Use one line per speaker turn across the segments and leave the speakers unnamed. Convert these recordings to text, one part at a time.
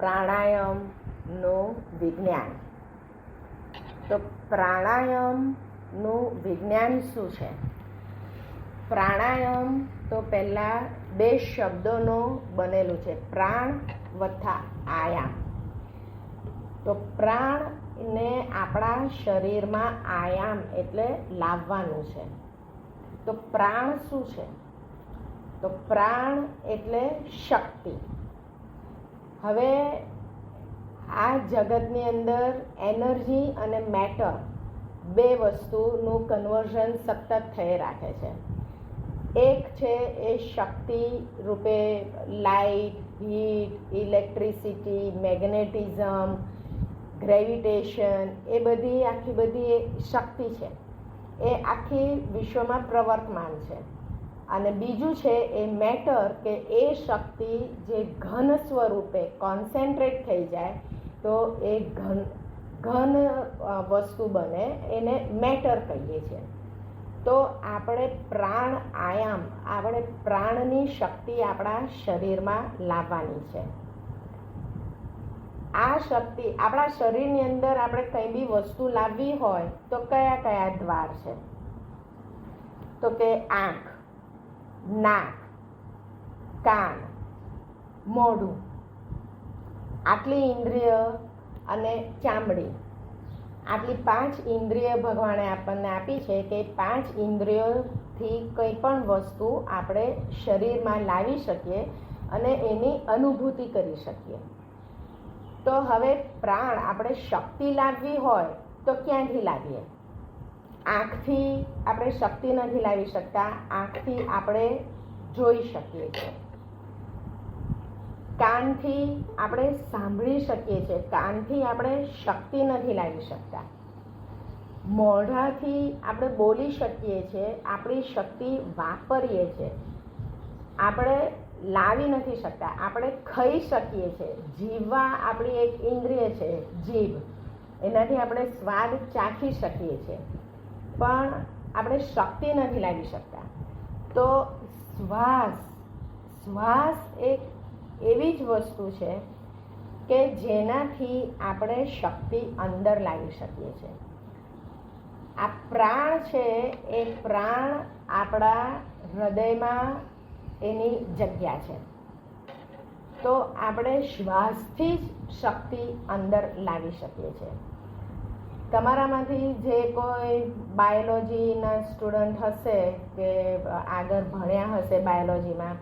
પ્રાણાયામનું વિજ્ઞાન. તો પ્રાણાયામનું વિજ્ઞાન શું છે? પ્રાણાયામ તો પહેલાં બે શબ્દોનો બનેલું છે, પ્રાણ વત્તા આયામ. તો પ્રાણને આપણા શરીરમાં આયામ એટલે લાવવાનું છે. તો પ્રાણ શું છે? તો પ્રાણ એટલે શક્તિ. હવે આ જગતની અંદર એનર્જી અને મેટર બે વસ્તુનું કન્વર્ઝન સતત થઈ રાખે છે. એક છે એ શક્તિ રૂપે light, heat, electricity, magnetism, gravitation, એ બધી આખી બધી શક્તિ છે, એ આખી વિશ્વમાં પ્રવર્તમાન છે. અને બીજું છે એ મેટર, કે એ શક્તિ જે ઘન સ્વરૂપે કોન્સન્ટ્રેટ થઈ જાય તો એ ઘન વસ્તુ બને, એને મેટર કહીએ છીએ. તો આપણે પ્રાણ આયામ, આપણે પ્રાણની શક્તિ આપણા શરીરમાં લાવવાની છે. આ શક્તિ આપણા શરીરની અંદર આપણે કંઈ બી વસ્તુ લાવવી હોય તો કયા કયા દ્વાર છે? તો કે આંખ, નાક, કાન, મોઢું, આટલી ઇન્દ્રિય અને ચામડી, આટલી 5 ઇન્દ્રિય ભગવાને આપણને આપી છે કે 5 ઇન્દ્રિયોથી કંઈ પણ વસ્તુ આપણે શરીરમાં લાવી શકીએ અને એની અનુભૂતિ કરી શકીએ. તો હવે પ્રાણ, આપણે શક્તિ લાવવી હોય તો ક્યાંથી લાવીએ? આંખથી આપણે શક્તિ નથી લાવી શકતા, આંખથી આપણે જોઈ શકીએ છીએ. કાનથી આપણે સાંભળી શકીએ છીએ, કાનથી આપણે શક્તિ નથી લાવી શકતા. મોઢાથી આપણે બોલી શકીએ છીએ, આપણી શક્તિ વાપરીએ છીએ, આપણે લાવી નથી શકતા. આપણે ખાઈ શકીએ છીએ, જીવવા આપણી એક ઇન્દ્રિય છે જીભ, એનાથી આપણે સ્વાદ ચાખી શકીએ છીએ, પણ આપણે શક્તિ નથી લાવી શકતા. તો શ્વાસ એક એવી જ વસ્તુ છે કે જેનાથી આપણે શક્તિ અંદર લાવી શકીએ છીએ. આ પ્રાણ છે, એ પ્રાણ આપણા હૃદયમાં એની જગ્યા છે. તો આપણે શ્વાસથી જ શક્તિ અંદર લાવી શકીએ છીએ. તમારામાંથી જે કોઈ બાયોલોજીના સ્ટુડન્ટ હશે કે આગળ ભણ્યા હશે બાયોલોજીમાં,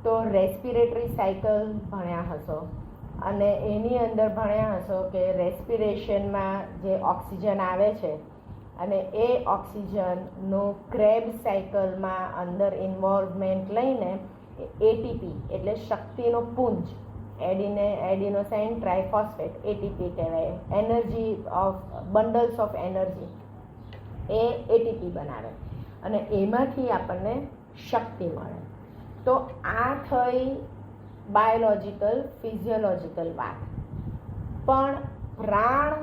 તો રેસ્પિરેટરી સાયકલ ભણ્યા હશો અને એની અંદર ભણ્યા હશો કે રેસ્પિરેશનમાં જે ઓક્સિજન આવે છે અને એ ઓક્સિજનનું ક્રેબ સાયકલમાં અંદર ઇન્વોલ્વમેન્ટ લઈને એટીપી એટલે શક્તિનો પુંજ, એડિનોસાઇન ટ્રાઇફોસ્ફેટ, એટીપી કહેવાય, energy of bundles of energy, એ એટીપી બનાવે અને એમાંથી આપણને શક્તિ મળે. તો આ થઈ બાયોલોજિકલ ફિઝિયોલોજિકલ વાત. પણ પ્રાણ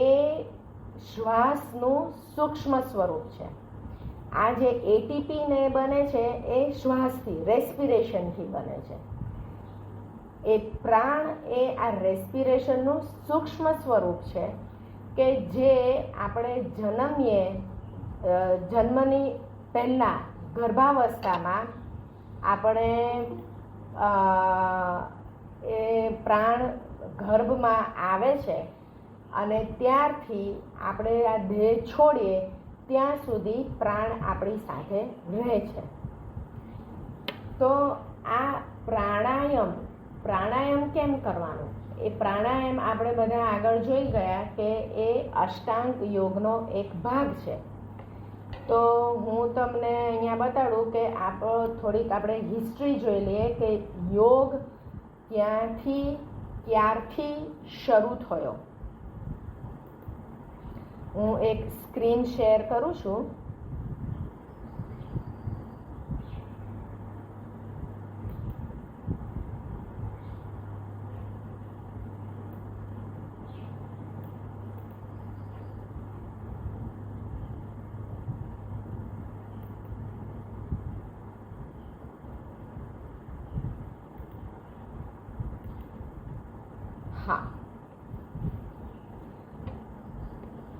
એ શ્વાસનું સૂક્ષ્મ સ્વરૂપ છે. આ જે એટીપીને બને છે એ શ્વાસથી, રેસ્પિરેશનથી બને છે. એ પ્રાણ એ આ રેસ્પિરેશનનું સૂક્ષ્મ સ્વરૂપ છે કે જે આપણે જન્મની પહેલાં ગર્ભાવસ્થામાં આપણે એ પ્રાણ ગર્ભમાં આવે છે અને ત્યારથી આપણે આ દેહ છોડીએ ત્યાં સુધી પ્રાણ આપણી સાથે રહે છે. તો આ પ્રાણાયામ કેમ કરવાનું? એ પ્રાણાયામ આપણે બધા આગળ જોઈ ગયા કે એ અષ્ટાંગ યોગનો એક ભાગ છે. તો હું તમને અહીંયા બતાડું કે થોડીક આપણે હિસ્ટ્રી જોઈ લઈએ કે યોગ ક્યારથી શરૂ થયો. હું એક સ્ક્રીન શેર કરું છું.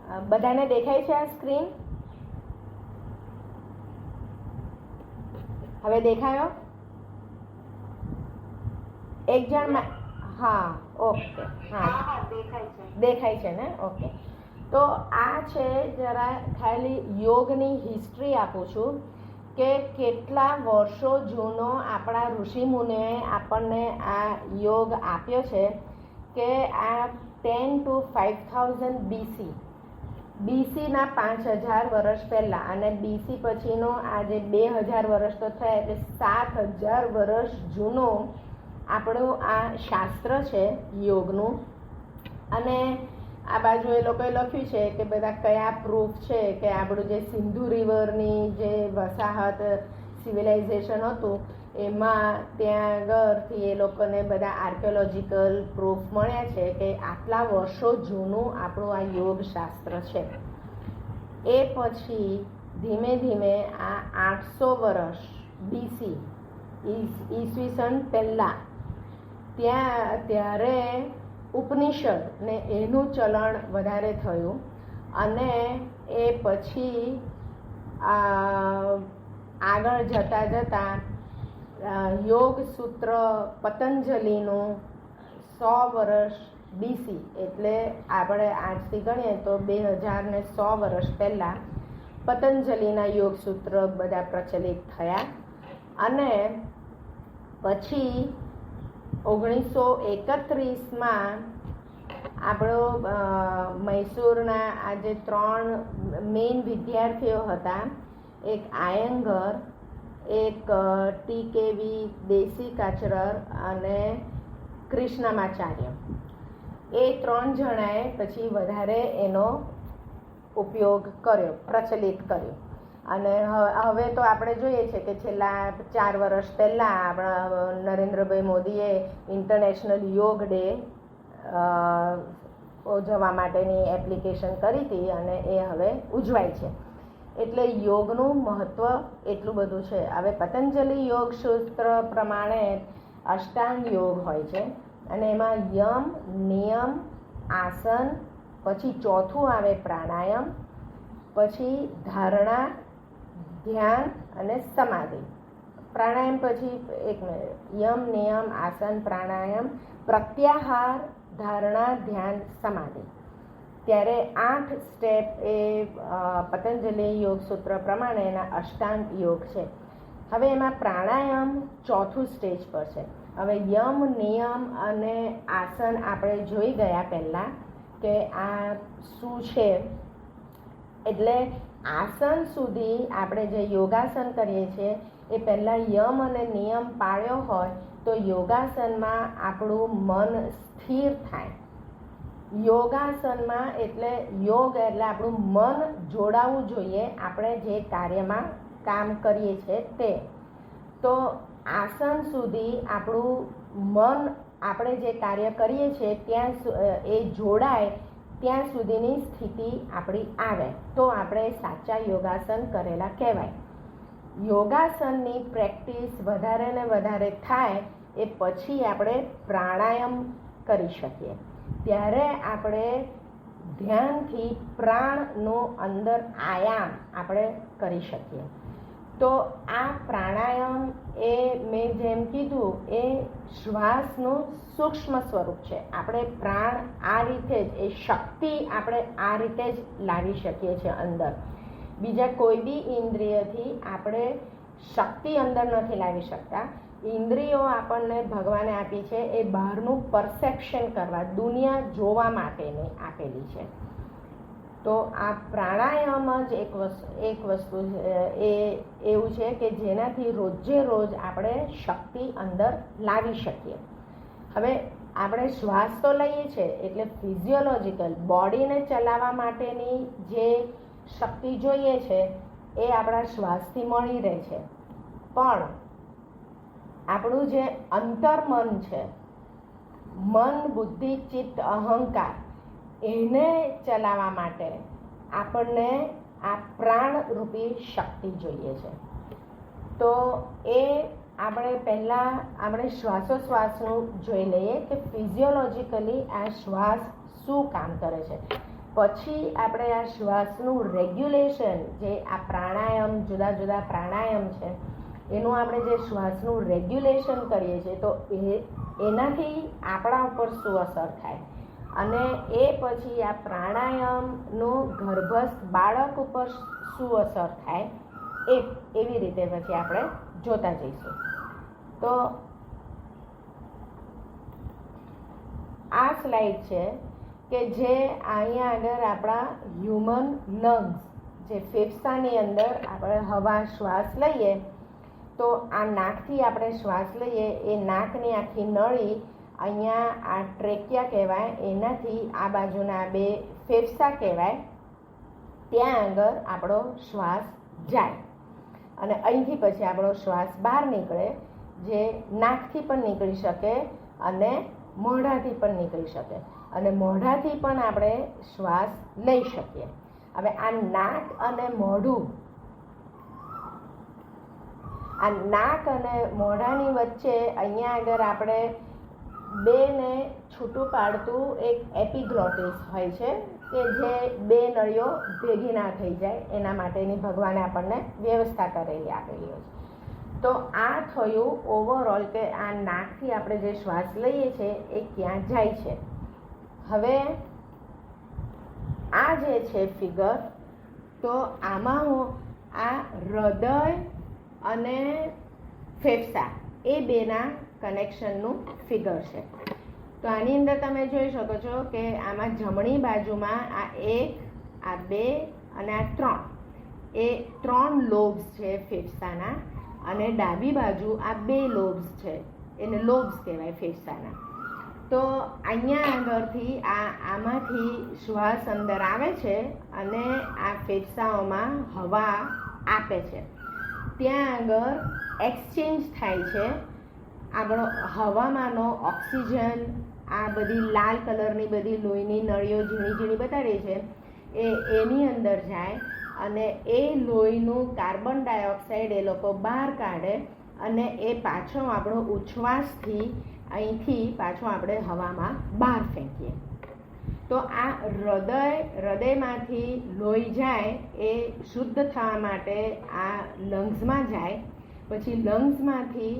હા, બધાને દેખાય છે આ સ્ક્રીન? હવે દેખાયો? એક જણ? હા, ઓકે. હા, દેખાય છે ને? ઓકે. તો આ છે, જરા ખાલી યોગની હિસ્ટ્રી આપું છું કે કેટલા વર્ષો જૂનો આપણા ઋષિમુનિઓએ આપણને આ યોગ આપ્યો છે. કે આ 10 to 5000 બીસીના 5000 વર્ષ પહેલાં, અને બીસી પછીનો આજે 2000 વર્ષ તો થયા, એટલે 7000 વર્ષ જૂનો આપણું આ શાસ્ત્ર છે યોગનું. અને આ બાજુ એ લોકોએ લખ્યું છે કે બધા કયા પ્રૂફ છે કે આપણું જે સિંધુ રિવરની જે વસાહત સિવિલાઇઝેશન હતું એમાં ત્યાં આગળથી એ લોકોને બધા આર્કિયોલોજીકલ પ્રૂફ મળ્યા છે કે આટલા વર્ષો જૂનું આપણું આ યોગ શાસ્ત્ર છે. એ પછી ધીમે ધીમે આ 800 વર્ષ બીસી ઈસવીસન પહેલાં ત્યારે ઉપનિષદ ને એનું ચલણ વધારે થયું. અને એ પછી આગળ જતાં યોગ સૂત્ર પતંજલિનું 100 વર્ષ બીસી, એટલે આપણે આજથી ગણીએ તો 2100 વર્ષ પહેલાં પતંજલિના યોગ સૂત્ર બધા પ્રચલિત થયા. અને પછી 1931માં આપણો મૈસૂરના આ જે 3 મેઇન વિદ્યાર્થીઓ હતા, એક આયંગર, એક ટી.કે.વી. દેશીકાચરર અને કૃષ્ણમાચાર્ય, એ 3 જણાએ પછી વધારે એનો ઉપયોગ કર્યો, પ્રચલિત કર્યો. અને હવે તો આપણે જોઈએ છે કે છેલ્લા 4 વર્ષ પહેલાં આપણા નરેન્દ્રભાઈ મોદીએ ઇન્ટરનેશનલ યોગ ડે ઉજવવા માટેની એપ્લિકેશન કરી હતી અને એ હવે ઉજવાય છે. એટલે યોગનું મહત્ત્વ એટલું બધું છે. હવે પતંજલિ યોગ સૂત્ર પ્રમાણે અષ્ટાંગ યોગ હોય છે, અને એમાં યમ, નિયમ, આસન, પછી ચોથું આવે પ્રાણાયામ, પછી ધારણા, ધ્યાન અને સમાધિ. પ્રાણાયામ પછી યમ, નિયમ, આસન, પ્રાણાયામ, પ્રત્યાહાર, ધારણા, ધ્યાન, સમાધિ. ત્યારે 8 સ્ટેપ એ પતંજલિ યોગ સૂત્ર પ્રમાણે એના અષ્ટાંગ યોગ છે. હવે એમાં પ્રાણાયામ ચોથું સ્ટેજ પર છે. હવે યમ, નિયમ અને આસન આપણે જોઈ ગયા પહેલાં કે આ શું છે. એટલે આસન સુધી આપણે જે યોગાસન કરીએ છીએ એ પહેલાં યમ અને નિયમ પાળ્યો હોય તો યોગાસનમાં આપણું મન સ્થિર થાય. યોગાસનમાં એટલે યોગ એટલે આપણું મન જોડાવવું જોઈએ આપણે જે કાર્યમાં કામ કરીએ છીએ તે. તો આસન સુધી આપણું મન આપણે જે કાર્ય કરીએ છીએ ત્યાં એ જોડાય ત્યાં સુધીની સ્થિતિ આપણી આવે તો આપણે સાચા યોગાસન કરેલા કહેવાય. યોગાસનની પ્રેક્ટિસ વધારે ને વધારે થાય એ પછી આપણે પ્રાણાયામ કરી શકીએ. ત્યારે આપણે ધ્યાનથી પ્રાણનો અંદર આયામ આપણે કરી શકીએ. તો આ પ્રાણાયામ એ મેં જેમ કીધું એ શ્વાસનું સૂક્ષ્મ સ્વરૂપ છે. આપણે પ્રાણ આ રીતે જ એ શક્તિ આપણે આ રીતે જ લાવી શકીએ છીએ અંદર. બીજા કોઈ બી ઇન્દ્રિયથી આપણે શક્તિ અંદર નથી લાવી શકતા. ઇન્દ્રિયો આપણને ભગવાને આપી છે એ બહારનું પરસેપ્શન કરવા, દુનિયા જોવા માટેની આપેલી છે. તો આ પ્રાણાયામ જ એક વસ્તુ એ એવું છે કે જેનાથી રોજે રોજ આપણે શક્તિ અંદર લાવી શકીએ. હવે આપણે શ્વાસ તો લઈએ છીએ એટલે ફિઝિયોલોજીકલ બોડીને ચલાવવા માટેની જે શક્તિ જોઈએ છે એ આપણા શ્વાસથી મળી રહે છે. પણ આપણું જે અંતર્મન છે, મન, બુદ્ધિ, ચિત્ત, અહંકાર, એને ચલાવવા માટે આપણને આ પ્રાણરૂપી શક્તિ જોઈએ છે. તો એ આપણે પહેલાં આપણે શ્વાસોશ્વાસનું જોઈ લઈએ કે ફિઝિયોલોજીકલી આ શ્વાસ શું કામ કરે છે. પછી આપણે આ શ્વાસનું રેગ્યુલેશન, જે આ પ્રાણાયામ, જુદા જુદા પ્રાણાયામ છે એનું આપણે જે શ્વાસનું રેગ્યુલેશન કરીએ છીએ તો એનાથી આપણા ઉપર શું અસર થાય, અને એ પછી આ પ્રાણાયામનું ગર્ભસ્થ બાળક ઉપર શું અસર થાય એવી રીતે પછી આપણે જોતા જઈશું. તો આ સ્લાઇડ છે કે જે અહીંયા આગળ આપણા હ્યુમન લંગ્સ, જે ફેફસાની અંદર આપણે હવા શ્વાસ લઈએ તો આ નાકથી આપણે શ્વાસ લઈએ, એ નાકની આખી નળી અહીંયા આ ટ્રેકિયા કહેવાય, એનાથી આ બાજુના 2 ફેફસા કહેવાય, ત્યાં આગળ આપણો શ્વાસ જાય અને અહીંથી પછી આપણો શ્વાસ બહાર નીકળે, જે નાકથી પણ નીકળી શકે અને મોઢાથી પણ નીકળી શકે, અને મોઢાથી પણ આપણે શ્વાસ લઈ શકીએ. હવે આ નાક અને મોઢું, આ નાક અને મોઢાની વચ્ચે અહીંયા આગળ આપણે 2ને છૂટું પાડતું એક એપિગ્લોટિસ હોય છે કે જે 2 નળીઓ ભેગી ના થઈ જાય એના માટેની ભગવાને આપણને વ્યવસ્થા કરેલી આપેલી હોય છે. તો આ થયું ઓવરઓલ કે આ નાકથી આપણે જે શ્વાસ લઈએ છીએ એ ક્યાં જાય છે. હવે આ જે છે ફિગર, તો આમાં આ હૃદય અને ફેફસા એ 2ના કનેક્શનનું ફિગર છે. તો આની અંદર તમે જોઈ શકો છો કે આમાં જમણી બાજુમાં આ 1, આ 2 અને આ 3, એ 3 લોબ્સ છે ફેફસાના, અને ડાબી બાજુ આ 2 લોબ્સ છે, એને લોબ્સ કહેવાય ફેફસાના. તો અહીંયા આગળથી આમાંથી શ્વાસ અંદર આવે છે અને આ ફેફસાઓમાં હવા આપે છે. ત્યાં આગળ એક્સચેન્જ થાય છે આપણો હવામાંનો ઓક્સિજન, આ બધી લાલ કલરની બધી લોહીની નળીઓ ઝીણી ઝીણી બતાડી છે એની અંદર જાય, અને એ લોહીનું કાર્બન ડાયોક્સાઇડ એ લોકો બહાર કાઢે, અને એ પાછો આપણો ઉચ્છ્વાસથી અહીંથી પાછો આપણે હવામાં બહાર ફેંકીએ. તો આ હૃદયમાંથી લોહી જાય એ શુદ્ધ થવા માટે આ લંગ્સમાં જાય, પછી લંગ્સમાંથી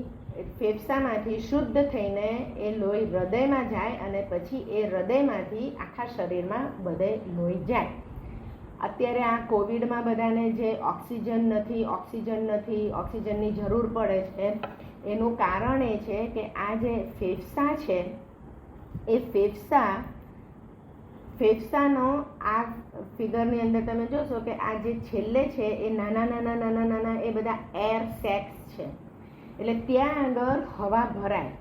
ફેફસામાંથી શુદ્ધ થઈને એ લોહી હૃદયમાં જાય, અને પછી એ હૃદયમાંથી આખા શરીરમાં બધે લોહી જાય. અત્યારે આ કોવિડમાં બધાને જે ઓક્સિજન નથી, ઓક્સિજનની જરૂર પડે છે, એનું કારણ એ છે કે આ જે ફેફસા છે એ ફેફસાનો આ ફિગરની અંદર તમે જોશો કે આ જે છેલ્લે છે એ નાના એ બધા એર સેક્સ છે. એટલે ત્યાં આગળ હવા ભરાય,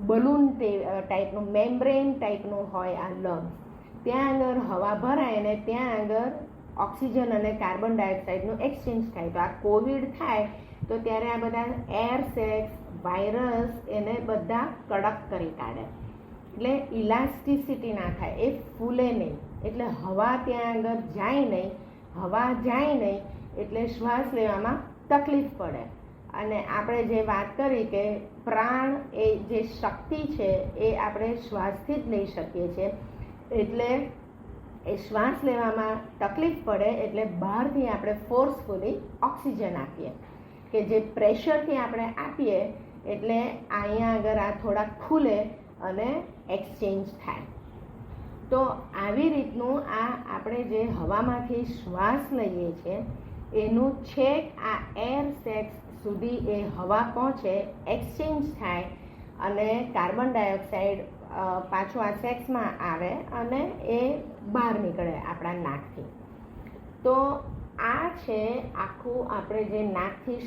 બલૂન ટાઈપનું, મેમ્બ્રેન ટાઈપનું હોય આ લંગ્સ, ત્યાં આગળ હવા ભરાય અને ત્યાં આગળ ઓક્સિજન અને કાર્બન ડાયોક્સાઇડનું એક્સચેન્જ થાય. તો આ કોવિડ થાય તો ત્યારે આ બધા એર સેક્સ, વાયરસ એને બધા કડક કરી કાઢે, એટલે ઇલાસ્ટિસિટી ના થાય, એ ફૂલે નહીં, એટલે હવા ત્યાં આગળ જાય નહીં. હવા જાય નહીં એટલે શ્વાસ લેવામાં તકલીફ પડે. અને આપણે જે વાત કરી કે પ્રાણ એ જે શક્તિ છે એ આપણે શ્વાસથી જ લઈ શકીએ છીએ, એટલે એ શ્વાસ લેવામાં તકલીફ પડે એટલે બહારથી આપણે ફોર્સફુલી ઓક્સિજન આપીએ, કે જે પ્રેશરથી આપણે આપીએ એટલે અહીંયા આગળ આ થોડાક ખુલે અને એક્સચેન્જ થાય. તો આવી રીતનું આ આપણે જે હવામાંથી શ્વાસ લઈએ છીએ એનું છેક આ એર સેક્સ સુધી એ હવા પહોંચે, એક્સચેન્જ થાય, અને કાર્બન ડાયોક્સાઇડ પાછું આ સેક્સમાં આવે અને એ બહાર નીકળે આપણા નાકથી. તો આ છે આખું આપણે જે નાકથી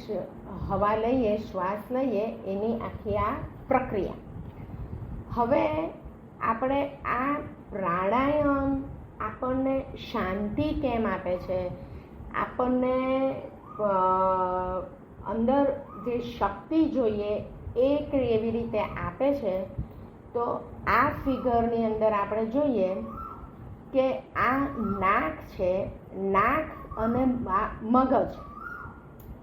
હવા લઈએ, શ્વાસ લઈએ, એની આખી આ પ્રક્રિયા. હવે આપણે આ પ્રાણાયામ આપણને શાંતિ કેમ આપે છે, આપણને અંદર જે શક્તિ જોઈએ એ કેવી રીતે આપે છે, તો આ ફિગરની અંદર આપણે જોઈએ કે આ નાક છે, નાક અને મગજ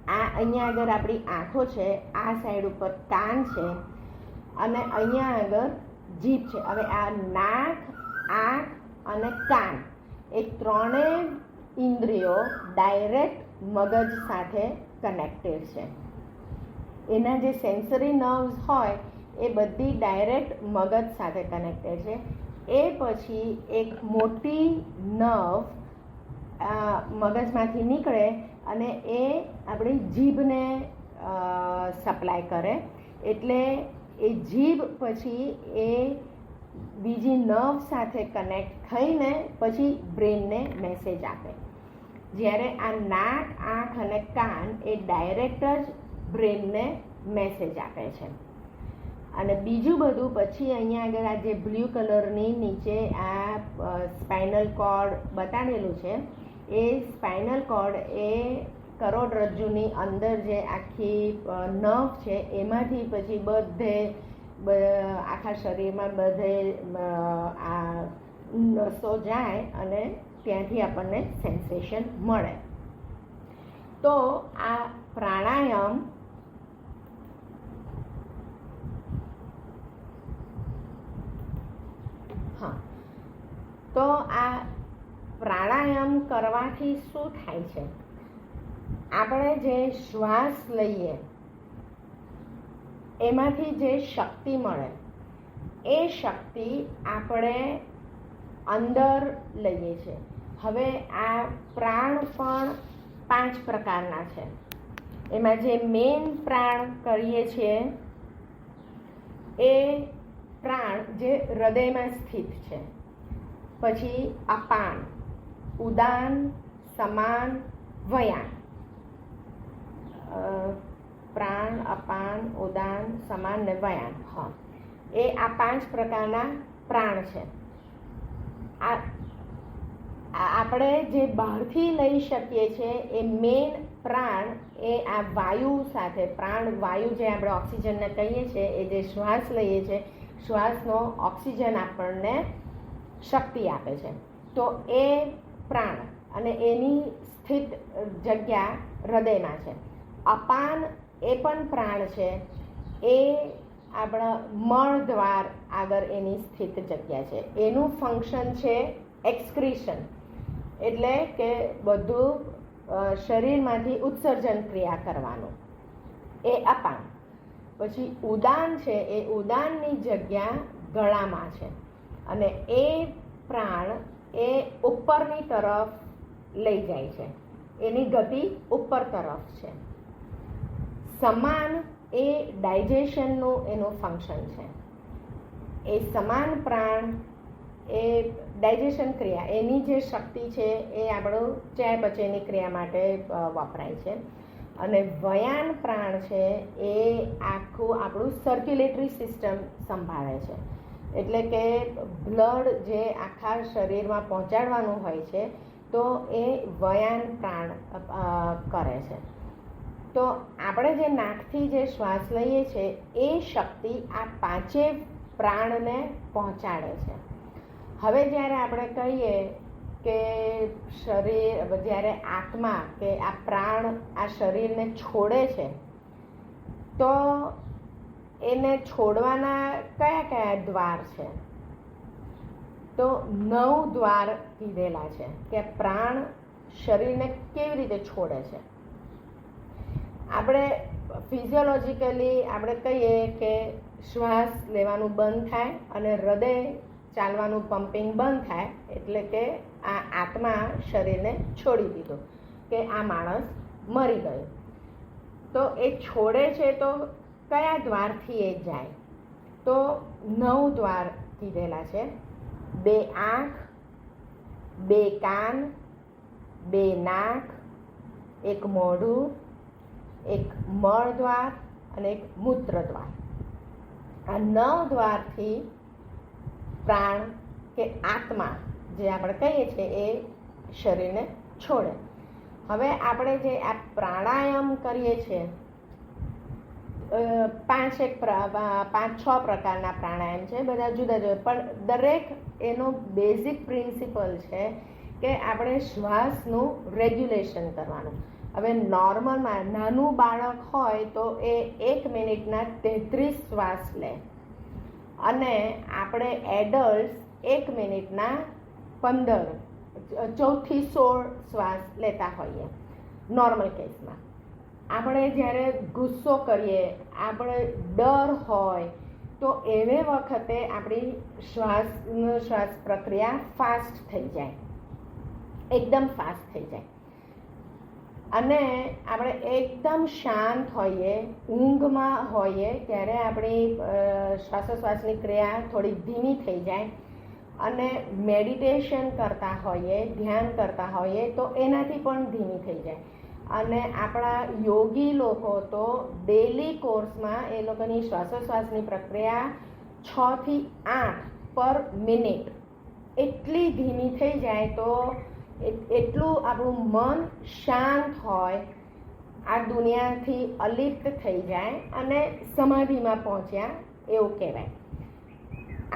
અહીંયા આગળ આપણી આંખો છે, આ સાઈડ ઉપર કાન છે અને અહીંયા આગળ જીભ છે. હવે આ નાક, આંખ અને કાન એ ત્રણેય ઇન્દ્રિયો ડાયરેક્ટ મગજ સાથે કનેક્ટેડ છે. એના જે સેન્સરી નર્વ્સ હોય એ બધી ડાયરેક્ટ મગજ સાથે કનેક્ટેડ છે. એ પછી એક મોટી નર્વ મગજમાંથી નીકળે અને એ આપણી જીભને સપ્લાય કરે. એટલે એ જીભ પછી એ બીજી નર્વ સાથે કનેક્ટ થઈને પછી બ્રેનને મેસેજ આપે. જ્યારે આ નાક, આંખ અને કાન એ ડાયરેક્ટ જ બ્રેનને મેસેજ આપે છે. અને બીજું બધું પછી અહીંયા આગળ આ જે બ્લુ કલરની નીચે આ સ્પાઇનલ કોર્ડ બતાડેલું છે, એ સ્પાઇનલ કોર્ડ એ કરોડરજ્જુની અંદર જે આખી નર્વ છે એમાંથી પછી આખા શરીરમાં બધે આ નસો જાય અને ત્યાંથી આપણને સેન્સેશન મળે. તો આ પ્રાણાયામ તો આ પ્રાણાયામ કરવાથી શું થાય છે? આપણે જે શ્વાસ લઈએ એમાંથી જે શક્તિ મળે એ શક્તિ આપણે અંદર લઈએ છીએ. હવે આ પ્રાણ પણ 5 પ્રકારના છે. એમાં જે મેઇન પ્રાણ કરીએ છીએ એ પ્રાણ જે હૃદયમાં સ્થિત છે. પછી અપાન, ઉદાન, સમાન, વયાન. પ્રાણ, અપાન, ઉદાન, સમાન ને વયાન. હા, એ આ 5 પ્રકારના પ્રાણ છે. આપણે જે બહારથી લઈ શકીએ છીએ એ મેઇન પ્રાણ એ આ વાયુ સાથે, પ્રાણ વાયુ જે આપણે ઓક્સિજનને કહીએ છીએ, એ જે શ્વાસ લઈએ છીએ, શ્વાસનો ઓક્સિજન આપણને શક્તિ આપે છે. તો એ પ્રાણ અને એની સ્થિત જગ્યા હૃદયમાં છે. અપાન એ પણ પ્રાણ છે, એ આપણા મળ દ્વાર આગળ એની સ્થિત જગ્યા છે. એનું ફંક્શન છે એક્સક્રીશન, એટલે કે બધું શરીરમાંથી ઉત્સર્જન ક્રિયા કરવાનું, એ અપાન. પછી ઉદાન છે, એ ઉદાનની જગ્યા ગળામાં છે અને એ પ્રાણ એ ઉપરની તરફ લઈ જાય છે, એની ગતિ ઉપર તરફ છે. સમાન એ ડાયજેશનનું એનું ફંક્શન છે. એ સમાન પ્રાણ એ ડાયજેશન ક્રિયા, એની જે શક્તિ છે એ આપણું ચયાપચયની ક્રિયા માટે વપરાય છે. અને વયાન પ્રાણ છે એ આખું આપણું સર્ક્યુલેટરી સિસ્ટમ સંભાળે છે. એટલે કે બ્લડ જે આખા શરીરમાં પહોંચાડવાનું હોય છે તો એ વયાન પ્રાણ કરે છે. તો આપણે જે નાકથી જે શ્વાસ લઈએ છીએ એ શક્તિ આ 5 પ્રાણને પહોંચાડે છે. હવે જ્યારે આપણે કહીએ કે શરીર, જ્યારે આત્મા કે આ પ્રાણ આ શરીરને છોડે છે તો એને છોડવાના કયા કયા દ્વાર છે? તો 9 દ્વાર કીધેલા છે કે પ્રાણ શરીરને કેવી રીતે છોડે છે. આપણે ફિઝિયોલોજીકલી આપણે કહીએ કે શ્વાસ લેવાનું બંધ થાય અને હૃદય ચાલવાનું, પમ્પિંગ બંધ થાય, એટલે કે આ આત્મા શરીરને છોડી દીધું, કે આ માણસ મરી ગયો. તો એ છોડે છે તો કયા દ્વારથી એ જાય? તો 9 દ્વાર કીધેલા છે. 2 આંખ, 2 કાન, 2 નાક, 1 મોઢું, 1 મળ દ્વાર અને 1 મૂત્ર દ્વાર. આ 9 દ્વારથી પ્રાણ કે આત્મા જે આપણે કહીએ છીએ એ શરીરને છોડે. હવે આપણે જે આ પ્રાણાયામ કરીએ છીએ, 5-6 પ્રકારના પ્રાણાયામ છે, બધા જુદા જુદા, પણ દરેક એનો બેઝિક પ્રિન્સિપલ છે કે આપણે શ્વાસનું રેગ્યુલેશન કરવાનું. હવે નોર્મલમાં નાનું બાળક હોય તો એ 1 મિનિટના 33 શ્વાસ લે અને આપણે એડલ્ટ 1 મિનિટના 14 થી 16 શ્વાસ લેતા હોઈએ નોર્મલ કેસમાં. આપણે જ્યારે ગુસ્સો કરીએ, આપણે ડર હોય તો એવે વખતે આપણી શ્વાસ પ્રક્રિયા ફાસ્ટ થઈ જાય, એકદમ ફાસ્ટ થઈ જાય. અને આપણે એકદમ શાંત હોઈએ, ઊંઘમાં હોઈએ ત્યારે આપણી શ્વાસોશ્વાસની ક્રિયા થોડી ધીમી થઈ જાય. અને મેડિટેશન કરતા હોઈએ, ધ્યાન કરતા હોઈએ તો એનાથી પણ ધીમી થઈ જાય. અને આપણા યોગી લોકો તો ડેલી કોર્સમાં એ લોકોની શ્વાસોશ્વાસની પ્રક્રિયા 6 થી 8 પર મિનિટ એટલી ધીમી થઈ જાય તો એટલું આપણું મન શાંત હોય, આ દુનિયાથી અલિપ્ત થઈ જાય અને સમાધિમાં પહોંચ્યા એવું કહેવાય.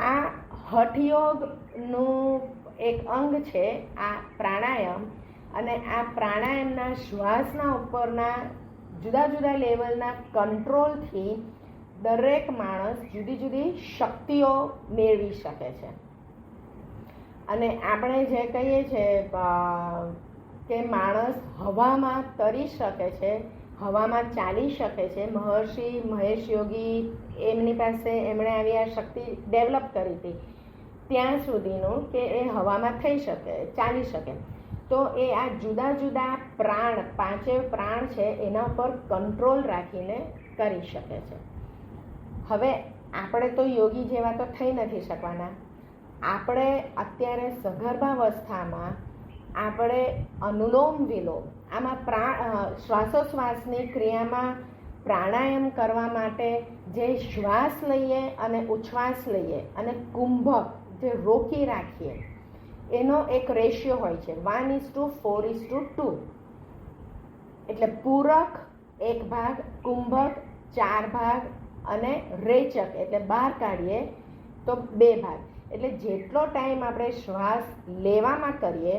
આ હઠયોગનું એક અંગ છે આ પ્રાણાયામ. અને આ પ્રાણાયામના શ્વાસના ઉપરના જુદા જુદા લેવલના કંટ્રોલથી દરેક માણસ જુદી જુદી શક્તિઓ મેળવી શકે છે. અને આપણે જે કહીએ છીએ કે માણસ હવામાં તરી શકે છે, હવામાં ચાલી શકે છે. મહર્ષિ મહેશ યોગી એમની પાસે એમણે આવી આ શક્તિ ડેવલપ કરી હતી ત્યાં સુધીનું કે એ હવામાં થઈ શકે, ચાલી શકે. તો એ આ જુદા જુદા પ્રાણ, 5 પ્રાણ છે એના ઉપર કંટ્રોલ રાખીને કરી શકે છે. હવે આપણે તો યોગી જેવા તો થઈ નથી શકવાના. આપણે અત્યારે સગર્ભાવસ્થામાં આપણે અનુલોમ વિલોમ આમાં શ્વાસોશ્વાસની ક્રિયામાં પ્રાણાયામ કરવા માટે જે શ્વાસ લઈએ અને ઉચ્છ્વાસ લઈએ અને કુંભક જે રોકી રાખીએ એનો એક રેશિયો હોય છે 1:4:2. એટલે પૂરક 1 ભાગ, કુંભક 4 ભાગ અને રેચક એટલે બહાર કાઢીએ તો 2 ભાગ. એટલે જેટલો ટાઈમ આપણે શ્વાસ લેવામાં કરીએ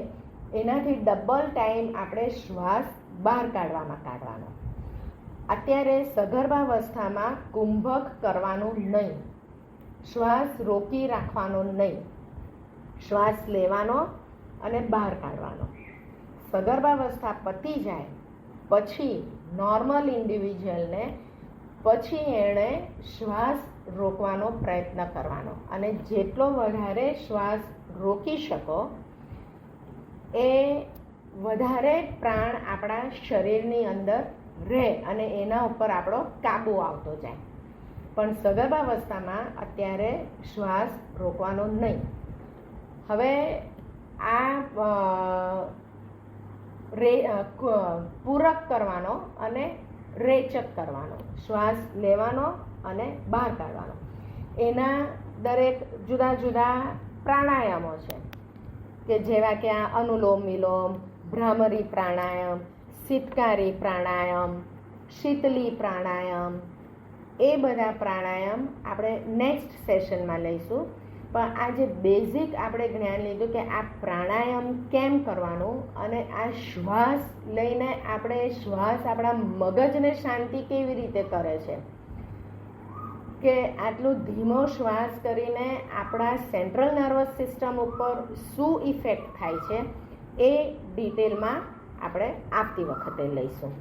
એનાથી ડબલ ટાઈમ આપણે શ્વાસ બહાર કાઢવાનો. અત્યારે સગર્ભાવસ્થામાં કુંભક કરવાનું નહીં, શ્વાસ રોકી રાખવાનો નહીં, શ્વાસ લેવાનો અને બહાર કાઢવાનો. સગર્ભાવસ્થા પતી જાય પછી નોર્મલ ઇન્ડિવિજ્યુઅલને પછી એણે શ્વાસ રોકવાનો પ્રયત્ન કરવાનો. અને જેટલો વધારે શ્વાસ રોકી શકો એ વધારે પ્રાણ આપણા શરીરની અંદર રહે અને એના ઉપર આપણો કાબુ આવતો જાય. પણ સગર્ભાવસ્થામાં અત્યારે શ્વાસ રોકવાનો નહીં. હવે આ પૂરક કરવાનો અને રેચક કરવાનો, શ્વાસ લેવાનો અને બહાર કાઢવાનો. એના દરેક જુદા જુદા પ્રાણાયામો છે કે જેવા કે આ અનુલોમ વિલોમ, ભ્રામરી પ્રાણાયામ, શીતકારી પ્રાણાયામ, શીતલી પ્રાણાયામ, એ બધા પ્રાણાયામ આપણે નેક્સ્ટ સેશનમાં લઈશું. પણ આ જે બેઝિક આપણે જ્ઞાન લીધું કે આ પ્રાણાયામ કેમ કરવાનું અને આ શ્વાસ લઈને આપણે શ્વાસ આપણા મગજને શાંતિ કેવી રીતે કરે છે, કે આટલું ધીમો શ્વાસ કરીને આપણા સેન્ટ્રલ નર્વસ સિસ્ટમ ઉપર શું ઇફેક્ટ થાય છે એ ડિટેલમાં આપણે આવતી વખતે લઈશું.